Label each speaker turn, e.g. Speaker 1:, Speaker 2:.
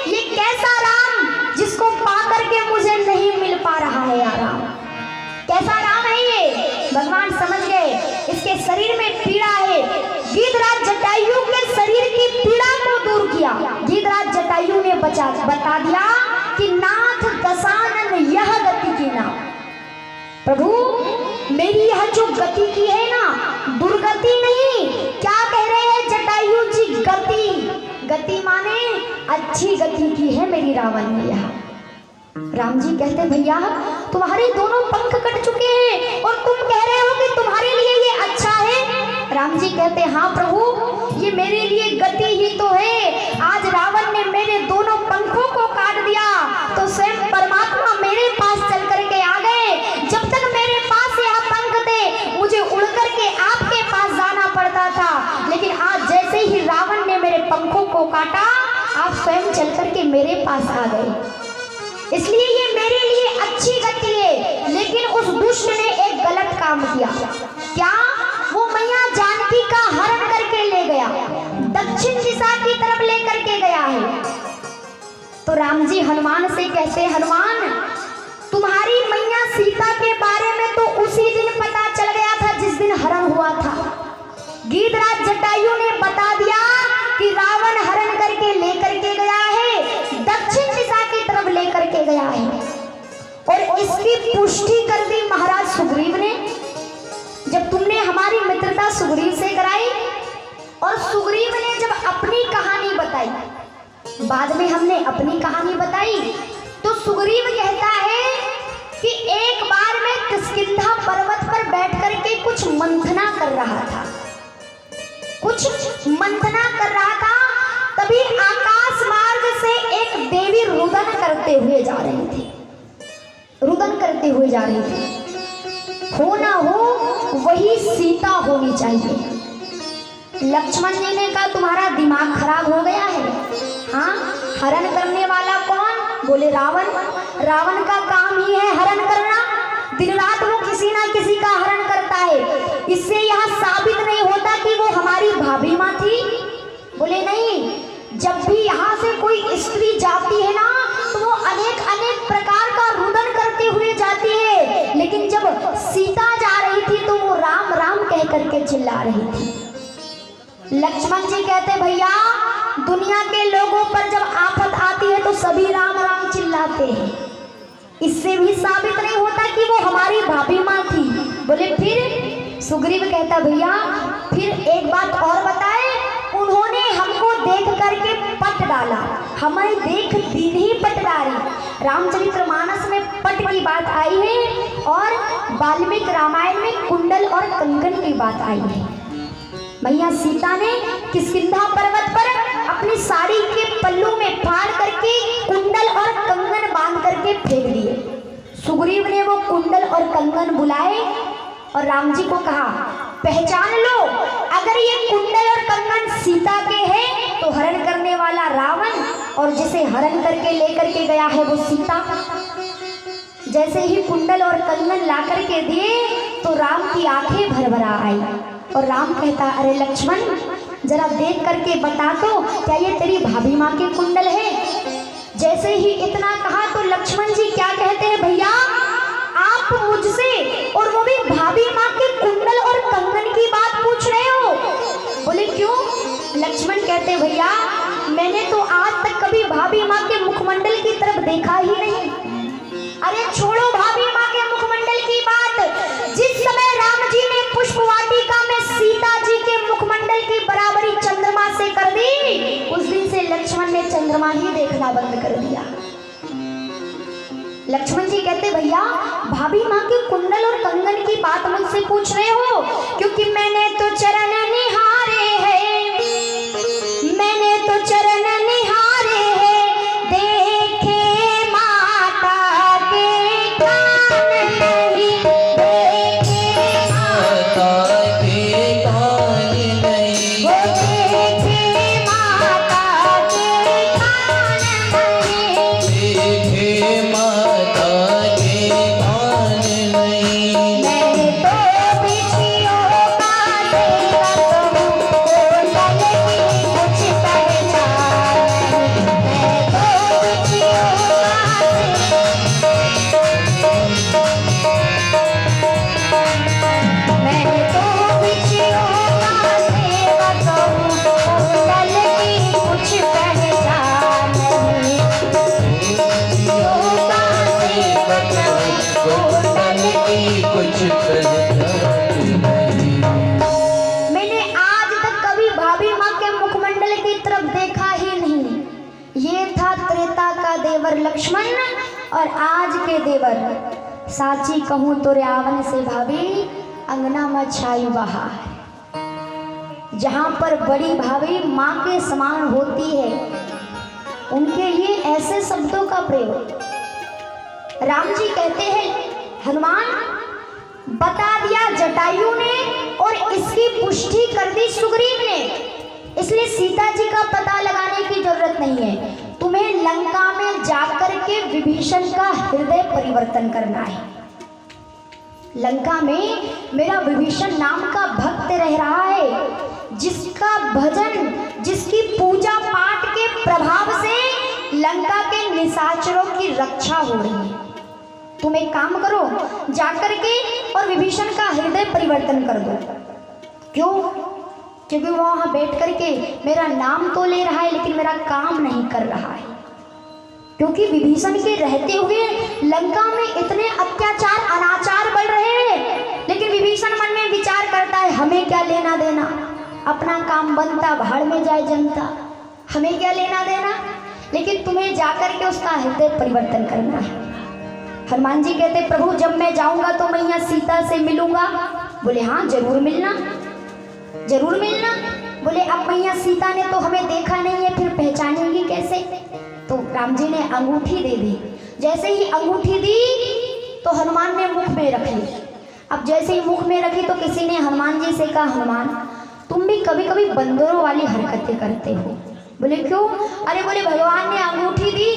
Speaker 1: ये कैसा राम जिसको पाकर के मुझे नहीं मिल पा रहा है आराम। कैसा राम है ये, भगवान समझ गए इसके शरीर में पीड़ा है। गीधराज जटायु के शरीर की पीड़ा को दूर किया। गीधराज जटायु ने बता दिया कि नाथ दशानन यह गति की ना, प्रभु मेरी यह जो गति की है ना, दुर्गति नहीं। क्या कह रहे हैं जटायु जी? गति माने अच्छी गति की है मेरी रावण ने यहाँ। राम जी कहते भैया तुम्हारे दोनों पंख कट चुके हैं और तुम कह रहे हो कि तुम्हारे लिए ये अच्छा है। राम जी कहते हाँ प्रभु ये मेरे लिए गति ही तो है। आज रावण ने मेरे दोनों पंखों को काट दिया तो स्वयं परमात्मा मेरे पास चल करके आ गए। जब तक मेरे पास यह पंख थे मुझे उड़ करके आपके पास जाना पड़ता था, लेकिन आज जैसे ही रावण ने मेरे पंखों को काटा आप स्वयं चल करके मेरे पास आ गए। इसलिए ये मेरे लिए अच्छी गति है। लेकिन उस दुष्ट ने एक गलत काम किया। क्या? वो मैया जानकी का हरण करके ले गया, दक्षिण दिशा की तरफ ले करके गया है। तो राम जी हनुमान से कहते हनुमान तुम्हारी मैया सीता के बारे में तो उसी दिन पता चल गया था जिस दिन हरण हुआ था। गीधराज जटायु ने बता दिया कि रावण हरण करके लेकर के गया है, दक्षिण दिशा की तरफ लेकर के गया है। और इसकी पुष्टि कर दी महाराज सुग्रीव ने। जब तुमने हमारी मित्रता सुग्रीव से कराई और सुग्रीव ने जब अपनी कहानी बताई, बाद में हमने अपनी कहानी बताई, तो सुग्रीव कहता है कि एक बार मैं किष्किंधा पर्वत पर बैठ करके कुछ मंथना कर रहा था, तभी आकाश मार्ग से एक देवी रुदन करते हुए जा रही थी। हो ना हो वही सीता होनी चाहिए। लक्ष्मण जी ने कहा तुम्हारा दिमाग खराब हो गया है। हाँ, हरण करने वाला कौन? बोले रावण का काम ही है हरण करना। दिन रात वो किसी ना किसी का हरण करता है। इससे यह साबित नहीं होता कि वो हमारी भाभी माँ थी। बोले नहीं, जब भी यहाँ से कोई स्त्री जाती है ना तो वो अनेक प्रकार का रुदन करते हुए जाती है, लेकिन जब सीता जा रही थी तो वो राम राम कह करके चिल्ला रही थी। लक्ष्मण जी कहते भैया दुनिया के लोगों पर जब आफत आती है तो सभी राम राम चिल्लाते हैं, इससे भी साबित नहीं होता कि वो हमारी भाभी माँ थी। बोले फिर? सुग्रीव कहता भैया फिर एक बात और बताए, उन्होंने हमको देख करके पट डाला, हमें देख दिन ही पट डाली। रामचरितमानस में पट की बात आई है और वाल्मीकि रामायण में कुंडल और कंगन की बात आई है। मैया सीता ने किष्किंधा पर्वत पर अपनी साड़ी के पल्लू में फाड़ करके कुंडल और कंगन बांध करके फेंक दिए। सुग्रीव ने वो कुंडल और कंगन बुलाए और राम जी को कहा पहचान लो, अगर ये कुंडल और कंगन सीता के हैं तो हरण करने वाला रावण और जिसे हरण करके लेकर के गया है वो सीता। जैसे ही कुंडल और कंगन ला करके दिए तो राम की आंखें भरभरा आई और राम कहता अरे लक्ष्मण जरा देख करके बता तो क्या ये तेरी भाभी माँ के कुंडल है? जैसे ही इतना कहा तो लक्ष्मण जी क्या कहते हैं भैया आप मुझसे और वो भी भाभी माँ के कुंडल और कंगन की बात पूछ रहे हो? बोले क्यों? लक्ष्मण कहते भैया मैंने तो आज तक कभी भाभी माँ के मुखमंडल की तरफ देखा ही नहीं। अरे छोड़ो भाभी माँ के मुखमंडल की बात, जिस समय राम जी ने पुष्प वाटिका में सीता जी के मुखमंडल की बराबरी चंद्रमा से कर दी, उस दिन से लक्ष्मण ने चंद्रमा ही देखना बंद कर दिया। लक्ष्मण जी कहते भैया भाभी माँ के कुंडल और कंगन की बात मुझसे पूछ रहे हो क्योंकि मैंने तो चरण निहारे हैं, मैंने तो चरण निहारे हैं, देखे माता के कान नहीं, देखे माता के कान नहीं, वो देखे माता के कान नहीं, देखे मैं तो बिछियों का तेरा देवर लक्ष्मण और आज के देवर, साची कहूँ तो रावण से भाभी अंगना में छाई बहार। जहाँ पर बड़ी भाभी माँ के समान होती है, उनके लिए ऐसे शब्दों का प्रयोग। राम जी कहते हैं, हनुमान बता दिया जटायु ने और इसकी पुष्टि कर दी सुग्रीव ने, इसलिए सीता जी का पता लगाने की जरूरत नहीं है। तुम्हें लंका में जाकर के विभीषण का हृदय परिवर्तन करना है। लंका में मेरा विभीषण नाम का भक्त रह रहा है, जिसका भजन, जिसकी पूजा पाठ के प्रभाव से लंका के निशाचरों की रक्षा हो रही है। तुम एक काम करो, जाकर के और विभीषण का हृदय परिवर्तन कर दो। क्यों? क्योंकि वो वहाँ बैठ करके मेरा नाम तो ले रहा है लेकिन मेरा काम नहीं कर रहा है। क्योंकि विभीषण के रहते हुए लंका में इतने अत्याचार अनाचार बढ़ रहे हैं, लेकिन विभीषण मन में विचार करता है हमें क्या लेना देना, अपना काम बनता भाड़ में जाए जनता, हमें क्या लेना देना। लेकिन तुम्हें जाकर के उसका हृदय परिवर्तन करना है। हनुमान जी कहते, प्रभु जब मैं जाऊंगा तो मैं यहाँ सीता से मिलूंगा। बोले हाँ जरूर मिलना, जरूर मिलना। बोले अब मैया सीता ने तो हमें देखा नहीं है, फिर पहचानेंगी कैसे? तो राम जी ने अंगूठी दे दी। जैसे ही अंगूठी दी तो हनुमान ने मुख में रख ली। अब जैसे ही मुख में रखी तो किसी ने हनुमान जी से कहा, हनुमान तुम भी कभी कभी बंदरों वाली हरकतें करते हो। बोले क्यों? अरे बोले भगवान ने अंगूठी दी